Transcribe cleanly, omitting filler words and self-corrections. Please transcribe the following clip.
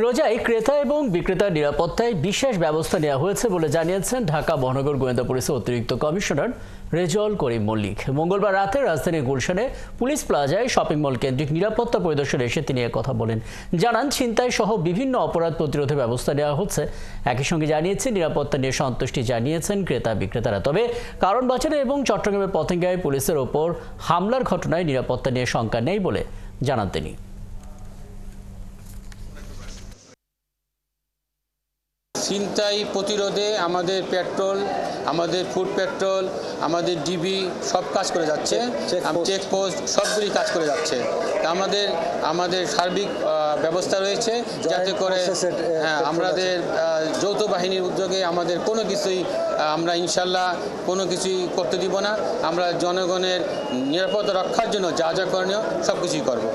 রোজায় ক্রেতা এবং বিক্রেতার নিরাপত্তায় বিশেষ ব্যবস্থা নেওয়া হয়েছে বলে জানিয়েছেন ঢাকা মহানগর গোয়েন্দা পুলিশের অতিরিক্ত কমিশনার রেজাউল করিম মল্লিক। মঙ্গলবার রাতে রাজধানীর গুলশানে পুলিশ প্লাজায় শপিং মল কেন্দ্রিক নিরাপত্তা পরিদর্শনে এসে তিনি কথা বলেন। জানান, ছিনতাই সহ বিভিন্ন অপরাধ প্রতিরোধে ব্যবস্থা নেওয়া হচ্ছে। একই সঙ্গে জানিয়েছেন, নিরাপত্তা নিয়ে সন্তুষ্টি জানিয়েছেন ক্রেতা বিক্রেতারা। তবে কারণ বাজারে এবং চট্টগ্রামের পতেঙ্গায় পুলিশের ওপর হামলার ঘটনায় নিরাপত্তা নিয়ে শঙ্কা নেই বলে জানান তিনি। ছিনতাই প্রতিরোধে আমাদের পেট্রোল, আমাদের ফুড পেট্রোল, আমাদের ডিবি সব কাজ করে যাচ্ছে, চেকপোস্ট সবগুলি কাজ করে যাচ্ছে। আমাদের সার্বিক ব্যবস্থা রয়েছে যাতে করে আমাদের যৌথ বাহিনীর উদ্যোগে আমাদের কোনো কিছুই আমরা ইনশাল্লাহ কোনো কিছুই করতে দিব না। আমরা জনগণের নিরাপত্তা রক্ষার জন্য যা যা করণীয় সব কিছুই করব।